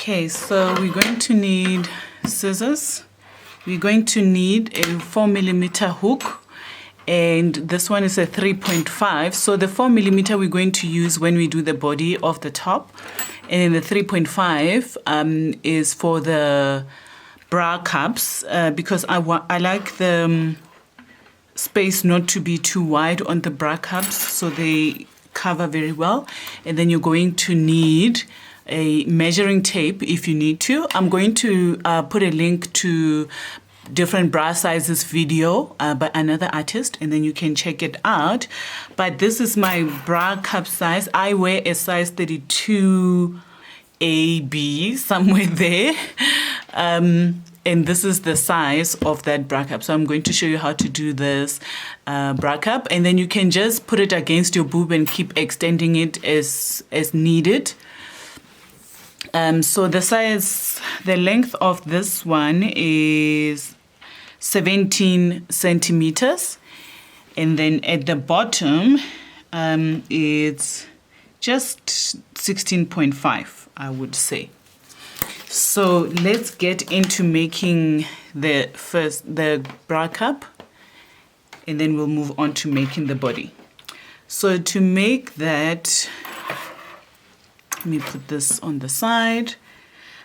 Okay, so we're going to need scissors. We're going to need a 4mm hook, and this one is a 3.5. So the 4mm we're going to use when we do the body of the top, and then the 3.5 is for the bra cups, because I like the space not to be too wide on the bra cups, so they cover very well. And then you're going to need a measuring tape if you need to. I'm going to put a link to different bra sizes video by another artist, and then you can check it out. But this is my bra cup size. I wear a size 32 AB, somewhere there. And this is the size of that bra cup. So I'm going to show you how to do this bra cup, and then you can just put it against your boob and keep extending it as needed. So the length of this one is 17 centimeters. And then at the bottom, it's just 16.5, I would say. So let's get into making the bra cup, and then we'll move on to making the body. So to make that, let me put this on the side.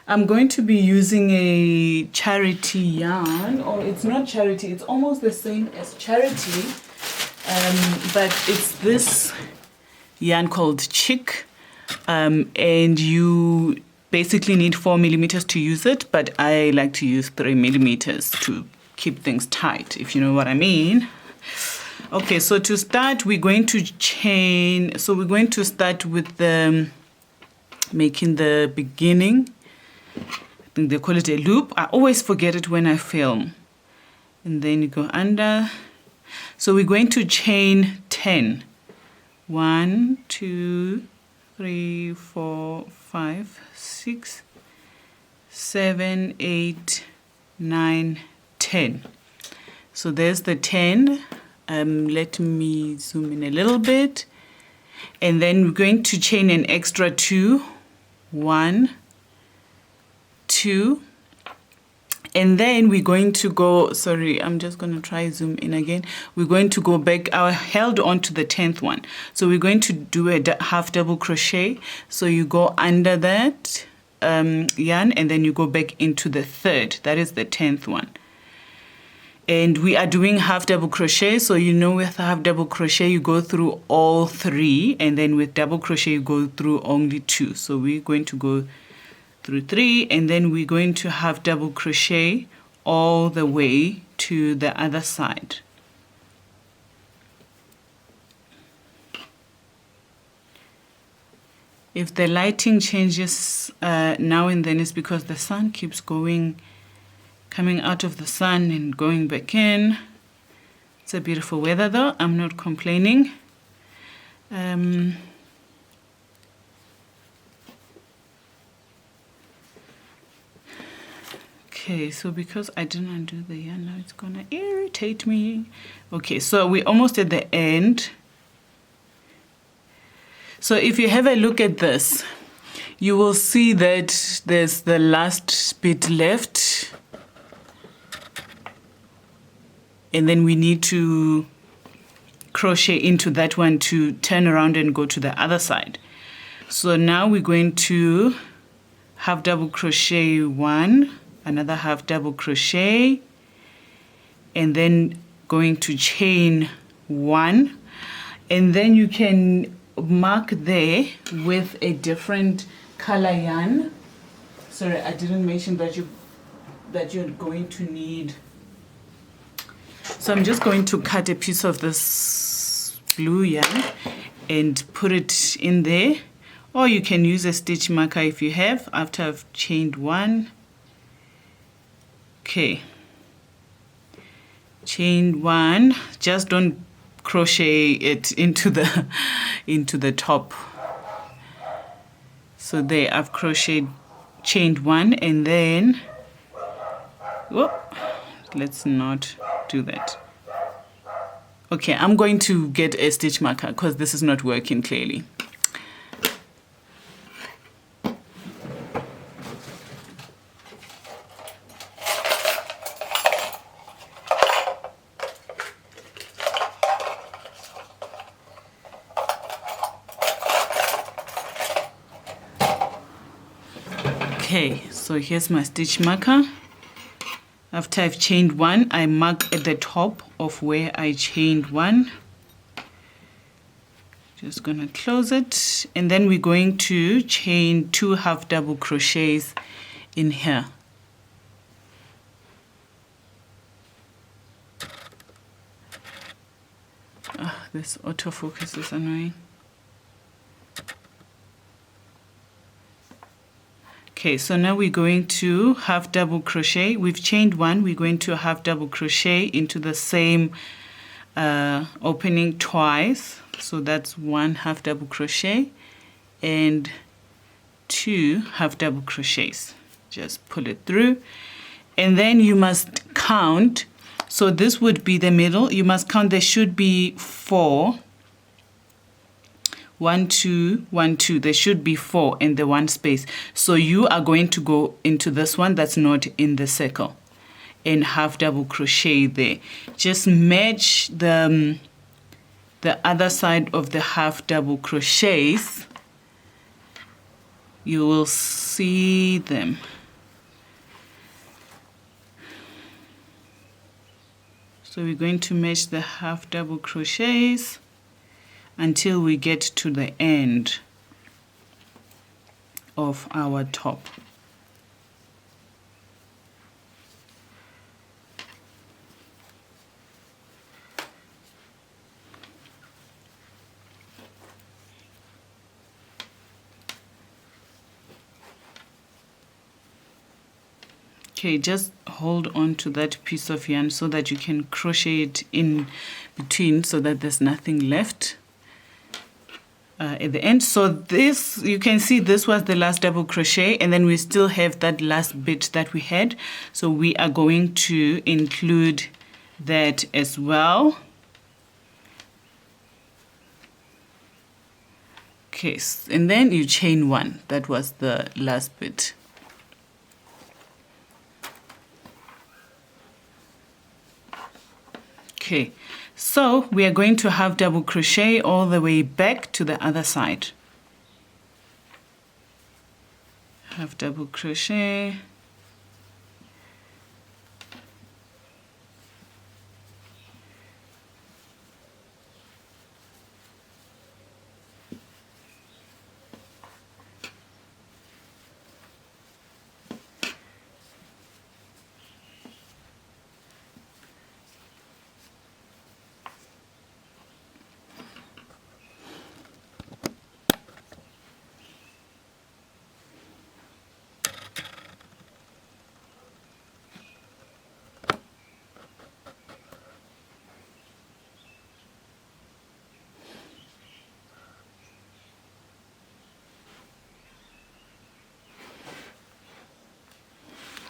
I'm going to be using a charity yarn, or it's not charity, it's almost the same as charity, but it's this yarn called Chick, and you basically need 4mm to use it, but I like to use 3mm to keep things tight, if you know what I mean. Okay, so to start, we're going to chain. So we're going to start with making the beginning. I think they call it a loop. I always forget it when I film. And then you go under. So we're going to chain 10. 1, 2, 3, 4, 5, 6, 7, 8, 9, 10. So there's the 10. Let me zoom in a little bit. And then we're going to chain an extra 2. 1, 2. And then we're going to go, sorry, I'm just going to try zoom in again. We're going to go back. I held on to the 10th one. So we're going to do a half double crochet. So you go under that yarn, and then you go back into the 3rd. That is the 10th one. And we are doing half double crochet. So you know, with half double crochet, you go through all 3. And then with double crochet, you go through only 2. So we're going to go through 3, and then we're going to have double crochet all the way to the other side. If the lighting changes now and then, it's because the sun keeps coming out of the sun and going back in. It's a beautiful weather though, I'm not complaining. Okay, so because I didn't undo the yarn, now it's gonna irritate me. Okay, so we're almost at the end. So if you have a look at this, you will see that there's the last bit left. And then we need to crochet into that one to turn around and go to the other side. So now we're going to half double crochet 1, another half double crochet, and then going to chain 1, and then you can mark there with a different color yarn. Sorry, I didn't mention that you're going to need. So I'm just going to cut a piece of this blue yarn and put it in there, or you can use a stitch marker if you have. After I've chained 1. Okay, chain 1, just don't crochet it into the top. So there, I've chained 1, and then whoop, let's not do that. Okay, I'm going to get a stitch marker because this is not working clearly. Okay, so here's my stitch marker. After I've chained one, I mark at the top of where I chained one. Just gonna close it, and then we're going to chain 2 half double crochets in here. This autofocus is annoying. Okay, so now we're going to half double crochet. We've chained one, we're going to half double crochet into the same opening twice. So that's 1 half double crochet and 2 half double crochets. Just pull it through, and then you must count. So this would be the middle. You must count. There should be 4. 1 2 1 2. There should be 4 in the one space. So you are going to go into this one that's not in the circle and half double crochet there. Just match the other side of the half double crochets. You will see them. So we're going to match the half double crochets until we get to the end of our top. Okay, just hold on to that piece of yarn so that you can crochet it in between so that there's nothing left at the end. So this, you can see this was the last double crochet, and then we still have that last bit that we had. So we are going to include that as well. Okay, and then you chain one. That was the last bit. Okay, so we are going to have double crochet all the way back to the other side. Half double crochet.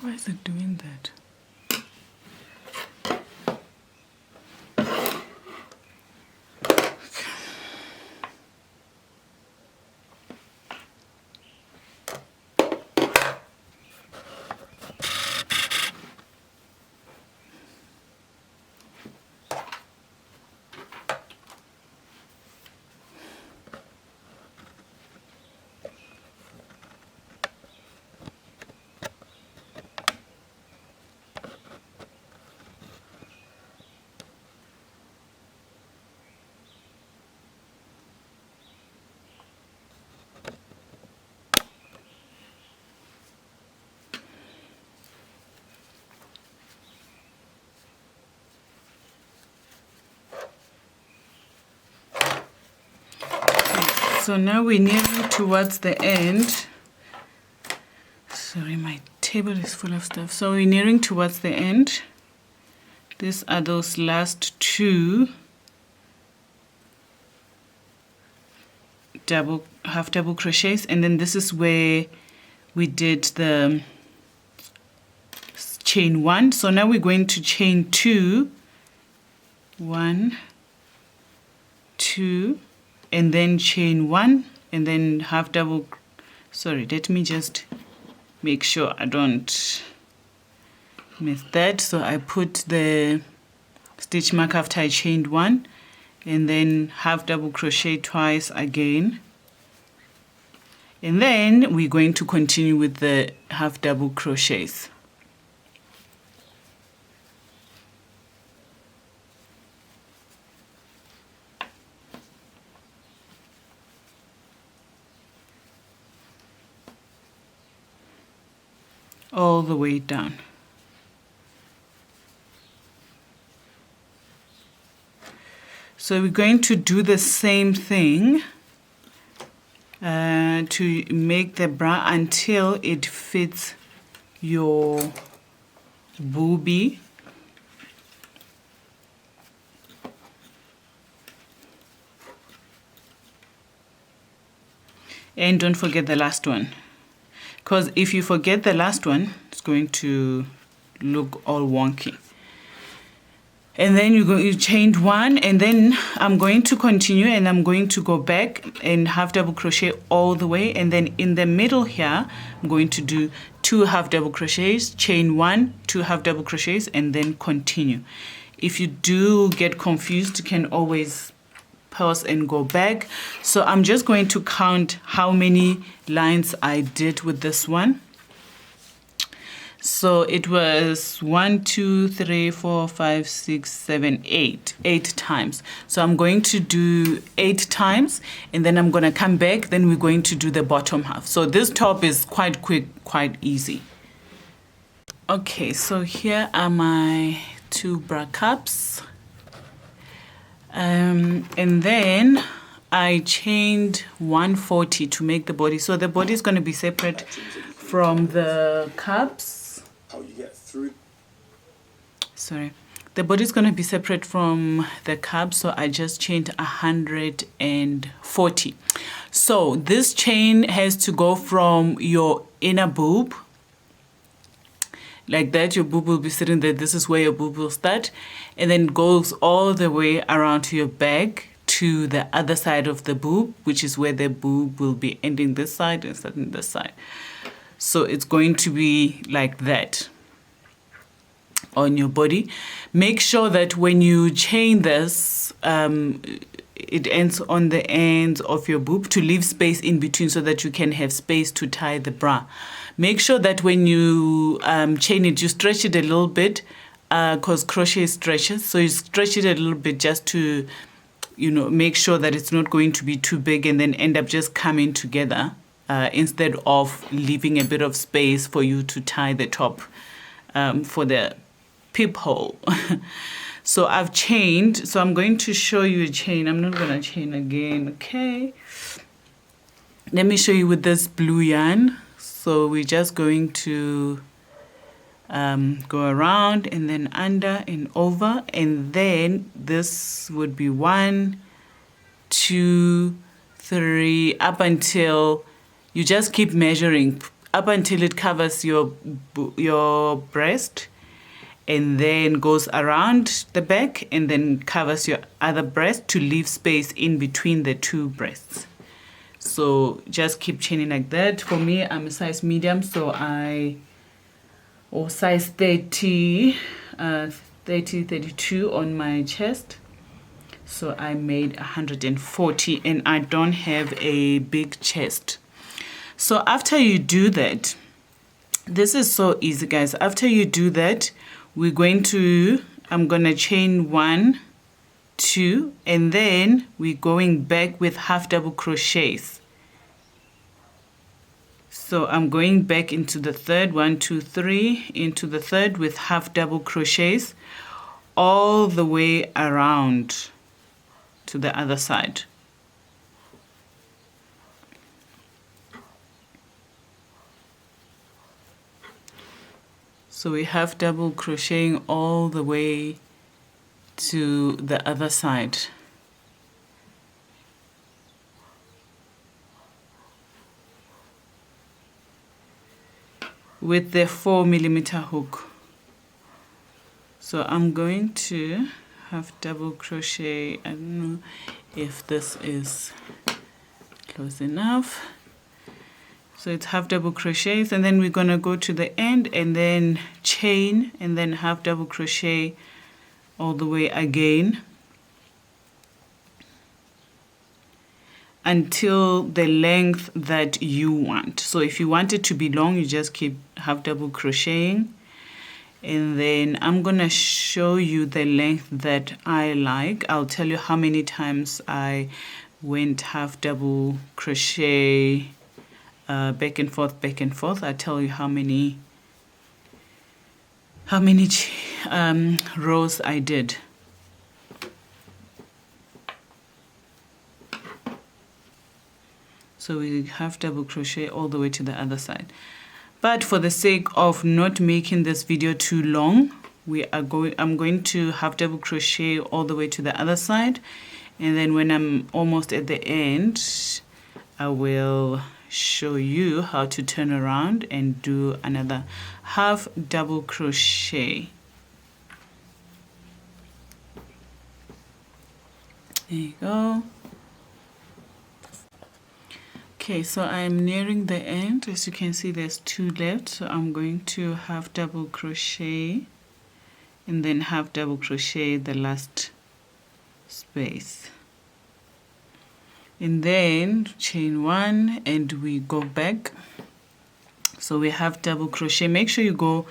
Why is it doing that? So now we're nearing towards the end. Sorry, my table is full of stuff. So we're nearing towards the end. These are those last 2 half double crochets, and then this is where we did the chain 1. So now we're going to chain 2, 1, 2, and then chain 1, and then half double. Sorry, let me just make sure I don't miss that. So I put the stitch mark after I chained 1, and then half double crochet twice again, And then we're going to continue with the half double crochets. All the way down. So we're going to do the same thing to make the bra until it fits your boobie. And don't forget the last one, because if you forget the last one, it's going to look all wonky. And then you chain one, and then I'm going to continue, and I'm going to go back and half double crochet all the way, and then in the middle here I'm going to do 2 half double crochets, chain 1, 2 half double crochets, and then continue. If you do get confused, you can always pause and go back. So I'm just going to count how many lines I did with this one. So it was 1, 2, 3, 4, 5, 6, 7, 8. 8 times. So I'm going to do 8 times, and then I'm going to come back. Then we're going to do the bottom half. So this top is quite quick, quite easy. Okay, so here are my 2 bra cups. And then I chained 140 to make the body. So the body is going to be separate from the cups. Oh, you get through. Sorry, the body is going to be separate from the cup, so I just chained 140. So this chain has to go from your inner boob like that. Your boob will be sitting there. This is where your boob will start, and then goes all the way around to your back to the other side of the boob, which is where the boob will be ending this side and starting this side. So it's going to be like that on your body. Make sure that when you chain this, it ends on the ends of your boob to leave space in between so that you can have space to tie the bra. Make sure that when you chain it, you stretch it a little bit, because crochet stretches. So you stretch it a little bit just to, make sure that it's not going to be too big and then end up just coming together. Instead of leaving a bit of space for you to tie the top for the peephole. So I've chained, so I'm going to show you a chain. I'm not going to chain again, okay? Let me show you with this blue yarn. So we're just going to go around and then under and over, and then this would be 1, 2, 3, up until you just keep measuring up until it covers your breast, and then goes around the back and then covers your other breast to leave space in between the 2 breasts. So just keep chaining like that. For me, I'm a size medium, so or size 30, 32 on my chest. So I made 140, and I don't have a big chest. So after you do that, this is so easy, guys. After you do that, I'm going to chain 1, 2, and then we're going back with half double crochets. So I'm going back into the third, 1, 2, 3, into the third with half double crochets all the way around to the other side. So we have double crocheting all the way to the other side. With the 4mm hook. So I'm going to have double crochet. I don't know if this is close enough. So it's half double crochets, and then we're going to go to the end and then chain and then half double crochet all the way again until the length that you want. So if you want it to be long, you just keep half double crocheting. And then I'm gonna show you the length that I like. I'll tell you how many times I went half double crochet back and forth, back and forth. I tell you how many rows I did. So we half double crochet all the way to the other side. But for the sake of not making this video too long, I'm going to half double crochet all the way to the other side, and then when I'm almost at the end, I will show you how to turn around and do another half double crochet. There you go. Okay, so I'm nearing the end. As you can see, there's 2 left, so I'm going to half double crochet and then half double crochet the last space, and then chain 1 and we go back. So we have double crochet. Make sure you go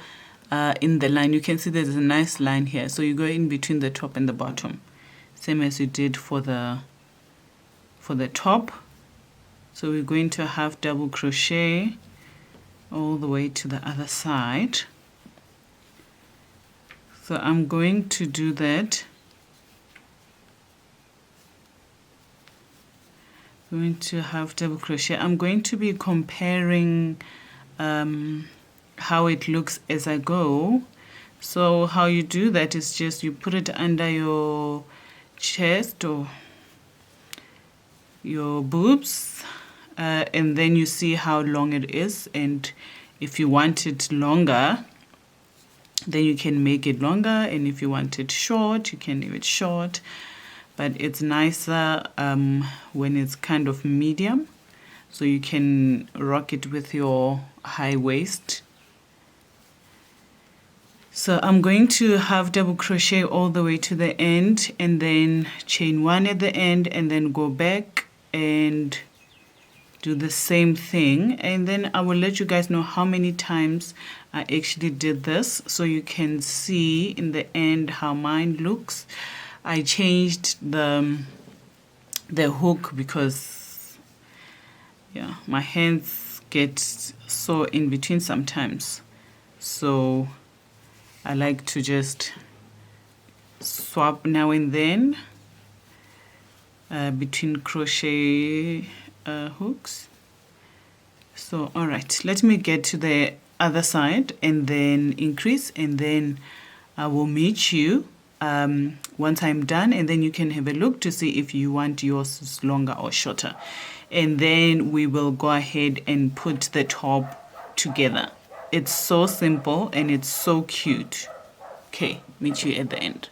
in the line. You can see there's a nice line here, so you go in between the top and the bottom, same as you did for the top. So we're going to half double crochet all the way to the other side. So I'm going to do that. Going to half double crochet. I'm going to be comparing how it looks as I go. So how you do that is just you put it under your chest or your boobs, and then you see how long it is, and if you want it longer, then you can make it longer, and if you want it short, you can leave it short. But it's nicer when it's kind of medium, so you can rock it with your high waist. So I'm going to half double crochet all the way to the end, and then chain 1 at the end, and then go back and do the same thing. And then I will let you guys know how many times I actually did this, so you can see in the end how mine looks. I changed the hook because yeah, my hands get sore in between sometimes, so I like to just swap now and then between crochet hooks. So all right, let me get to the other side and then increase, and then I will meet you once I'm done, and then you can have a look to see if you want yours longer or shorter, and then we will go ahead and put the top together. It's so simple and it's so cute. Okay, meet you at the end.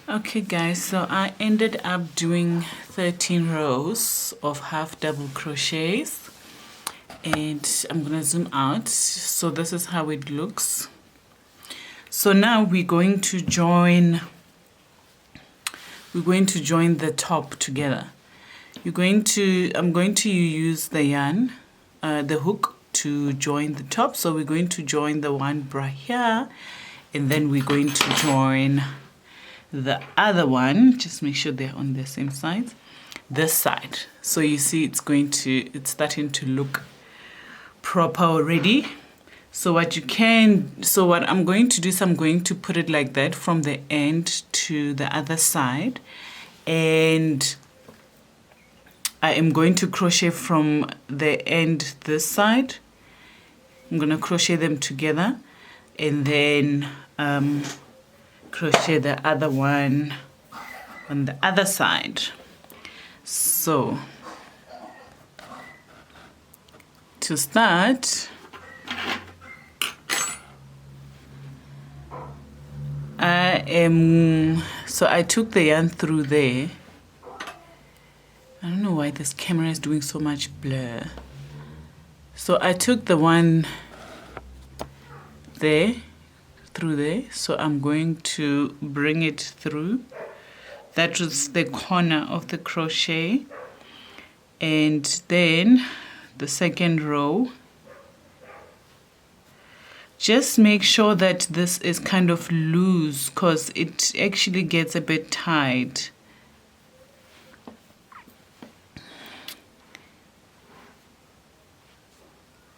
Okay guys, so I ended up doing 13 rows of half double crochets, and I'm gonna zoom out. So this is how it looks. So now we're going to join the top together. I'm going to use the yarn, the hook, to join the top. So we're going to join the one right here, and then we're going to join the other one. Just make sure they're on the same side, this side. So you see it's starting to look proper already. So what I'm going to do is I'm going to put it like that from the end to the other side, and I am going to crochet from the end this side. I'm going to crochet them together, and then crochet the other one on the other side. So to start, I took the yarn through there. I don't know why this camera is doing so much blur. So I took the one there, through there. So I'm going to bring it through. That was the corner of the crochet. And then the second row, just make sure that this is kind of loose because it actually gets a bit tight.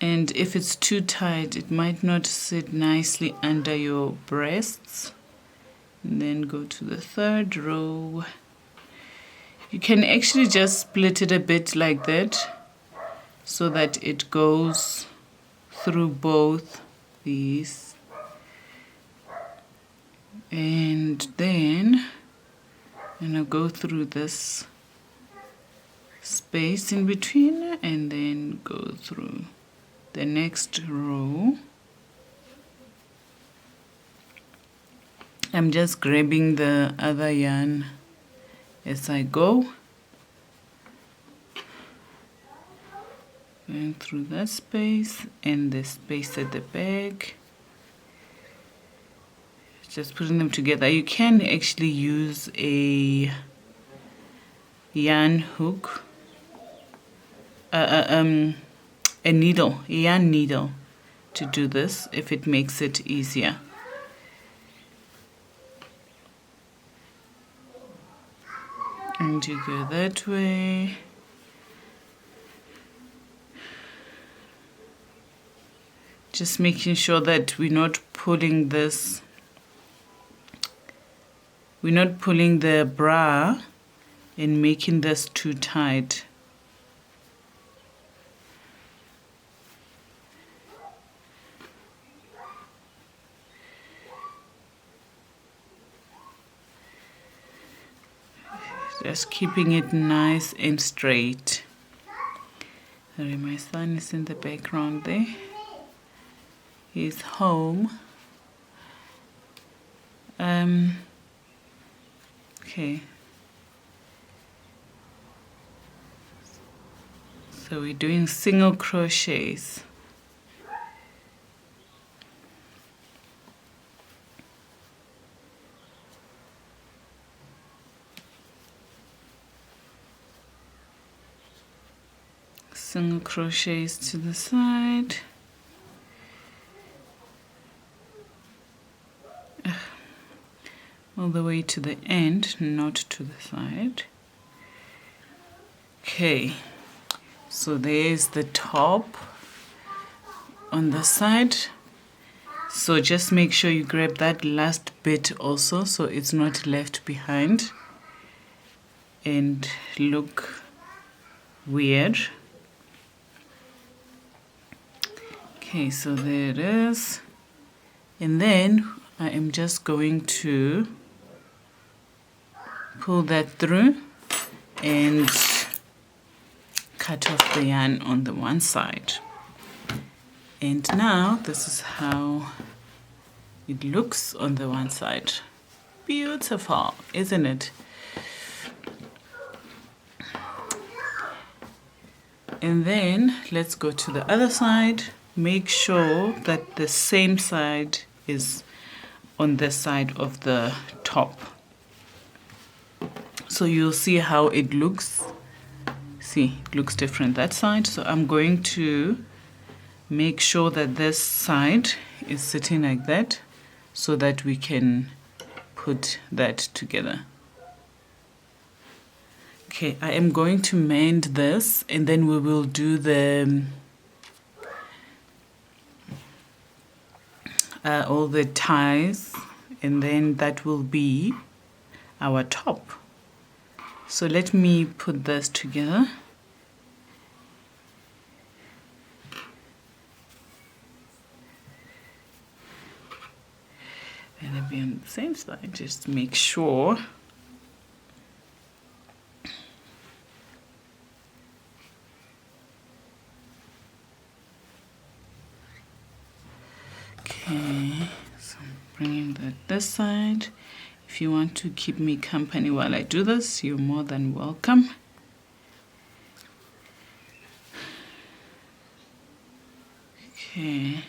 And if it's too tight, it might not sit nicely under your breasts. And then go to the third row. You can actually just split it a bit like that so that it goes through both these. And then I'm gonna go through this space in between and then go through the next row. I'm just grabbing the other yarn as I go. Going through that space and the space at the back. Just putting them together. You can actually use a yarn hook, a needle, a yarn needle to do this if it makes it easier. And you go that way. Just making sure that we're not pulling this, we're not pulling the bra and making this too tight. Just keeping it nice and straight. Sorry, my son is in the background there. He's home. Okay. So we're doing single crochets. Single crochets to the side. All the way to the end, not to the side. Okay, so there's the top on the side. So just make sure you grab that last bit also so it's not left behind and look weird. Okay, so there it is. And then I am just going to pull that through and cut off the yarn on the one side. And now this is how it looks on the one side. Beautiful, isn't it? And then let's go to the other side. Make sure that the same side is on the side of the top. So you'll see how it looks. See, it looks different that side. So I'm going to make sure that this side is sitting like that so that we can put that together. Okay, I am going to mend this and then we will do the all the ties, and then that will be our top. So let me put this together. And it'll be on the same side, just make sure. Okay, so I'm bringing that this side. If you want to keep me company while I do this, you're more than welcome. Okay.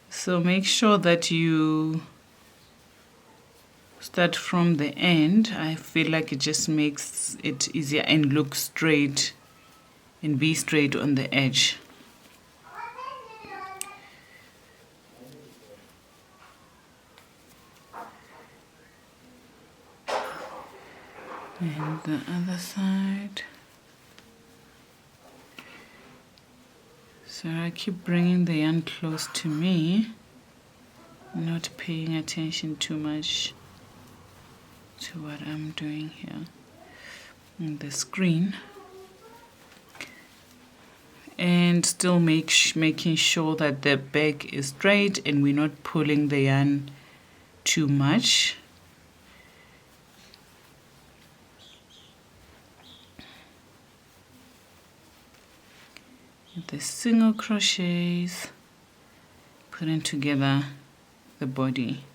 So make sure that you start from the end. I feel like it just makes it easier and look straight and be straight on the edge. And the other side. So I keep bringing the yarn close to me, not paying attention too much to what I'm doing here on the screen, and still making sure that the back is straight and we're not pulling the yarn too much. The single crochets, putting together the body.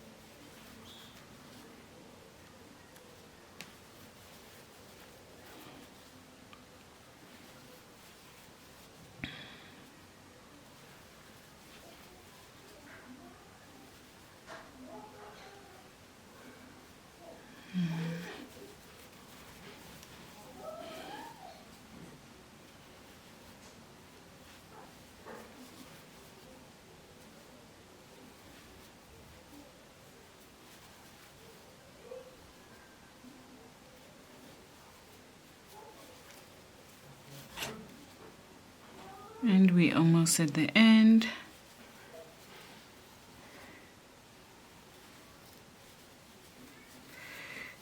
And we're almost at the end.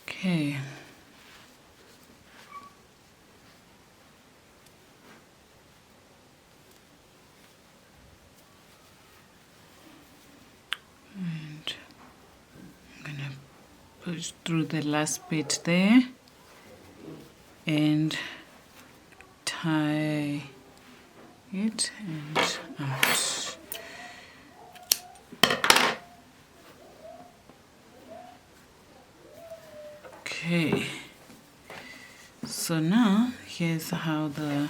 Okay. And I'm gonna push through the last bit there and tie it and out. Okay, so now here's how the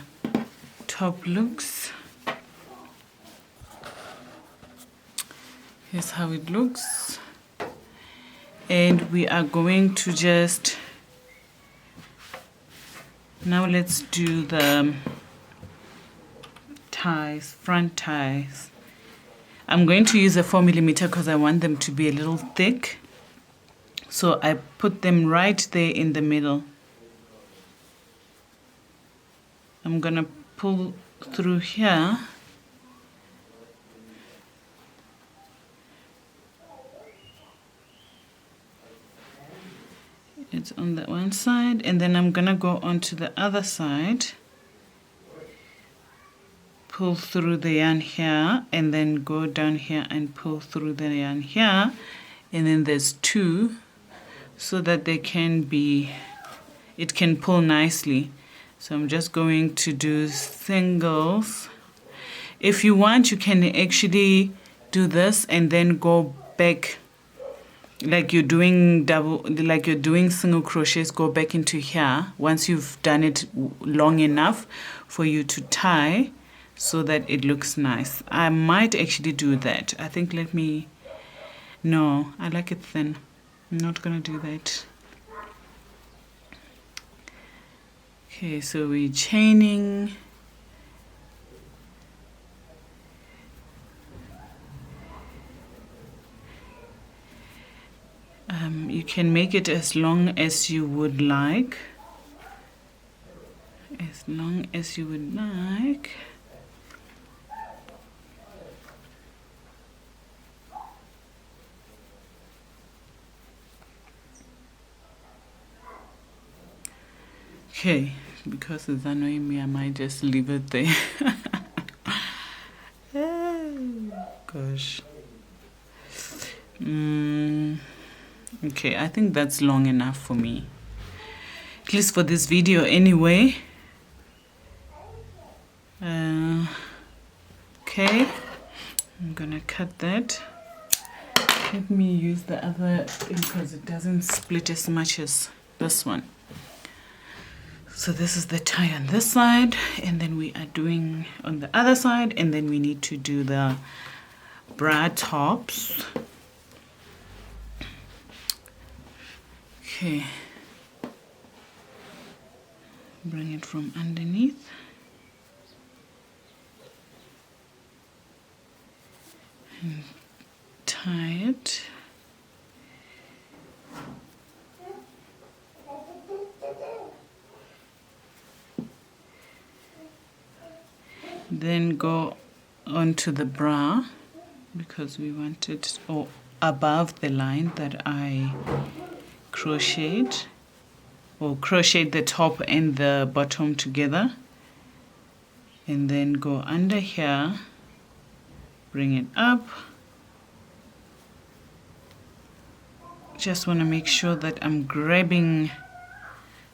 top looks. Here's how it looks, and we are going to just now let's do the ties, front ties. I'm going to use a 4mm because I want them to be a little thick. So I put them right there in the middle. I'm gonna pull through here. It's on the one side, and then I'm gonna go on to the other side. Pull through the yarn here, and then go down here and pull through the yarn here, and then there's two, so that they can be, it can pull nicely. So I'm just going to do singles. If you want, you can actually do this and then go back, like you're doing single crochets, go back into here once you've done it long enough for you to tie, so that it looks nice. I might actually do that. I think no, I like it thin. I'm not gonna do that. Okay, so we're chaining. You can make it as long as you would like. As long as you would like. Okay, because it's annoying me, I might just leave it there. Oh, gosh. Okay, I think that's long enough for me. At least for this video anyway. Okay, I'm gonna cut that. Let me use the other because it doesn't split as much as this one. So this is the tie on this side, and then we are doing on the other side, and then we need to do the bra tops. Okay, bring it from underneath and tie it. Then go onto the bra because we want it above the line that I crocheted, or crochet the top and the bottom together, and then go under here, bring it up. Just want to make sure that I'm grabbing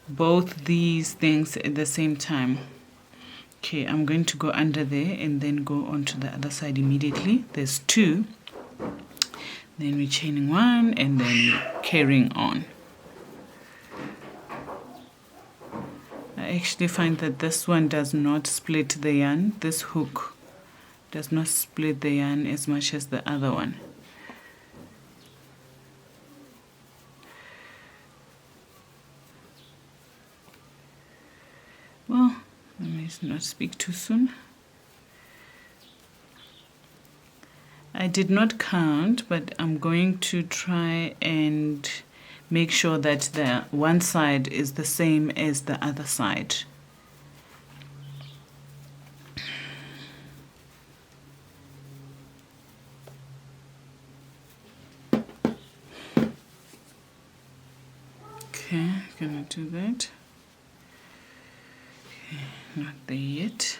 both these things at the same time. Okay, I'm going to go under there and then go onto the other side immediately. There's 2. Then we're chaining 1 and then carrying on. I actually find that this one does not split the yarn. This hook does not split the yarn as much as the other one. Well, let me not speak too soon. I did not count, but I'm going to try and make sure that the one side is the same as the other side. Okay, gonna do that. Okay, not there yet.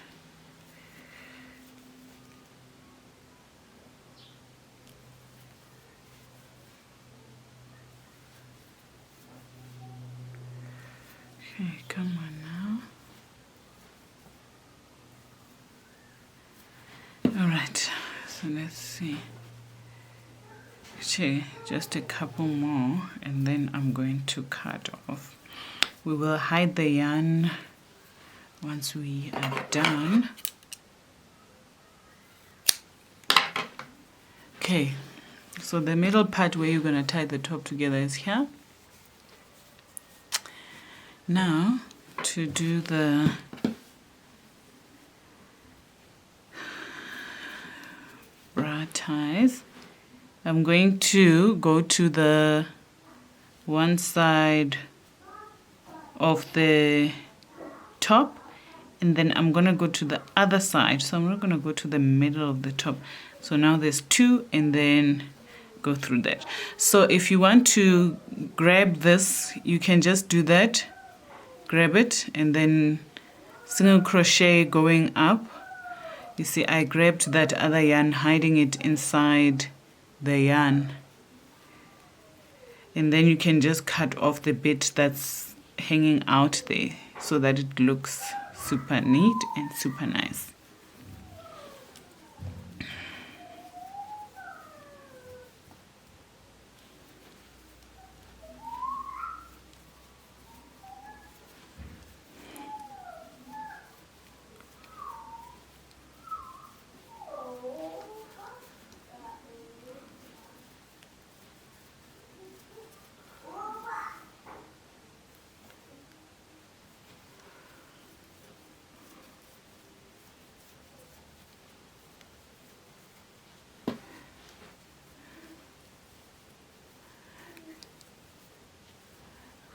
Okay, come on now. All right, so let's see. Okay, just a couple more and then I'm going to cut off. We will hide the yarn once we are done. Okay, so the middle part where you're going to tie the top together is here. Now, to do the bra ties, I'm going to go to the one side of the top and then I'm going to go to the other side. So I'm not going to go to the middle of the top. So now there's 2 and then go through that. So if you want to grab this, you can just do that. Grab it and then single crochet going up. You see, I grabbed that other yarn, hiding it inside the yarn. And then you can just cut off the bit that's hanging out there so that it looks super neat and super nice.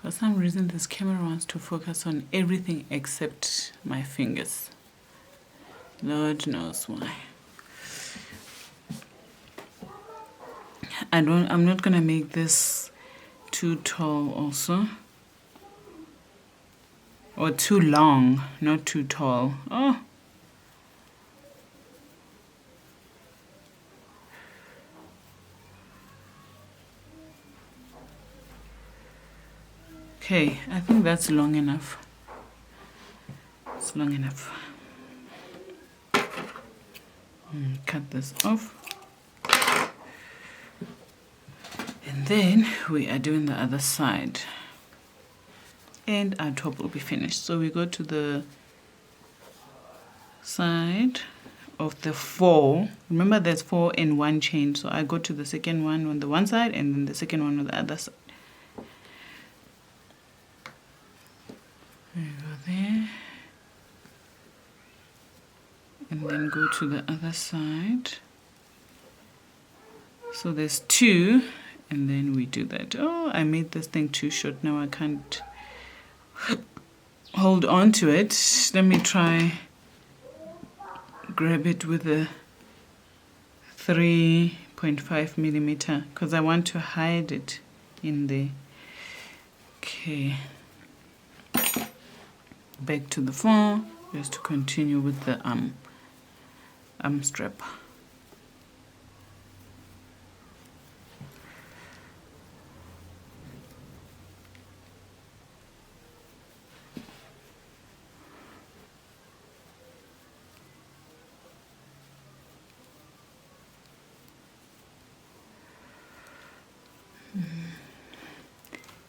For some reason, this camera wants to focus on everything except my fingers. Lord knows why. I'm not gonna make this too tall also. Or too long, not too tall. Oh. Okay, I think that's long enough. It's long enough. Cut this off. And then we are doing the other side. And our top will be finished. So we go to the side of the 4. Remember there's 4 in one chain. So I go to the second one on the one side and then the second one on the other side. There you go there. And then go to the other side. So there's 2, and then we do that. Oh, I made this thing too short. Now I can't hold on to it. Let me try grab it with a 3.5 millimeter because I want to hide it in there. Okay, back to the 4 just to continue with the arm strap.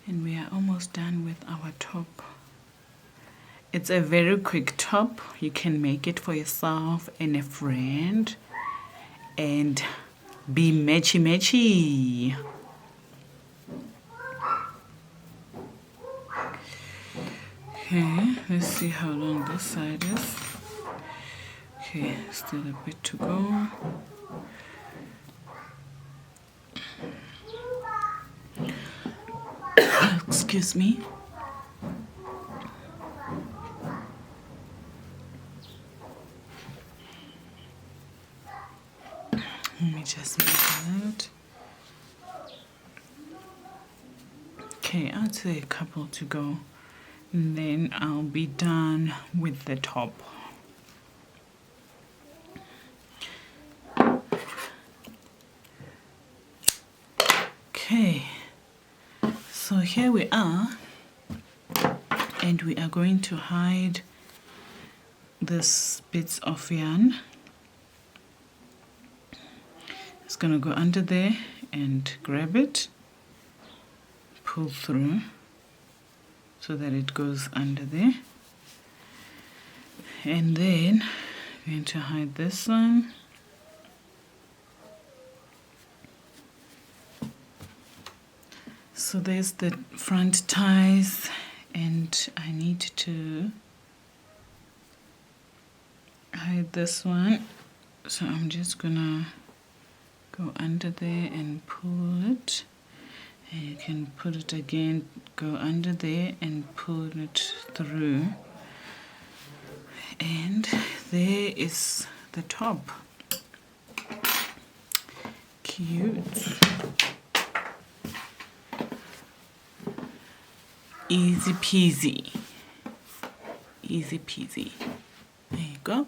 And we are almost done with our top. It's a very quick top. You can make it for yourself and a friend and be matchy matchy. Okay, let's see how long this side is. Okay, still a bit to go. Excuse me. Let me just make that. Okay, I'd say a couple to go, and then I'll be done with the top. Okay, so here we are, and we are going to hide this bits of yarn. It's gonna go under there and grab it, pull through so that it goes under there, and then I'm going to hide this one. So there's the front ties, and I need to hide this one, so I'm just gonna go under there and pull it, and you can put it again, go under there and pull it through, and there is the top. Cute. Easy peasy. Easy peasy. There you go.